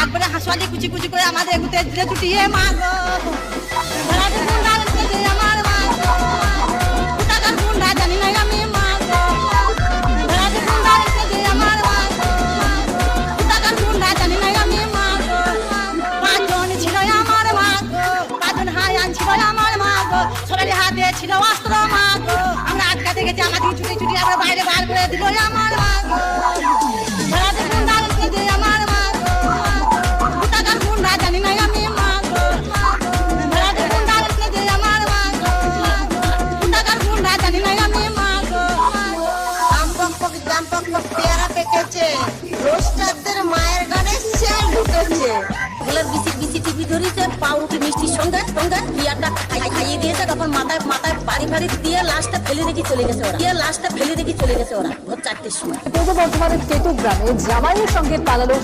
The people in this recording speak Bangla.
একবারে হাসপালি কুচি কুচি করে আমাদের এগুতে দিলে চুটিয়ে মা গো ধরাতে গুন্ডা রেখে দে আমার মা গো টাকার গুন্ডা জানি না আমি মা গো ধরাতে গুন্ডা রেখে দে আমার মা গো টাকার গুন্ডা জানি না আমি মা গো পাঁচজন ছিল আমার মা গো পাঁচজন হায়ান ছিল আমার মা গো সবারই হাতে ছিল অস্ত্র মা গো আমরা আটকাতে গেছি আমাকে ছুটি ছুটি আবার বাইরে বার করে দিল আমার মা গো ধরাতে গুন্ডা রেখে দে আমার মা গো টাকার গুন্ডা জানি না আমি মা গো ধরাতে গুন্ডা রেখে দে আমার মা গো টাকার গুন্ডা জানি না আমি মা গো জাম পক পেয়ারা পেকেছে রোস্টারদের মায়ের গানে সেল ঢুকেছে বলে বিসি বিসি টিভি ধরেছে পাউরুটি মিষ্টির সঙ্গে সঙ্গে বিয়ারটা খাইয়ে দিয়েছে তখন মাথায় মাথায় বাড়ি ফাড়ি দিয়ে লাশটা ফেলে রেখে চলে গেছে ওরা ভোর 4টের সময়। পূর্ব বর্ধমানের তেতুগ্রামে জামাইয়ের সঙ্গে পালালো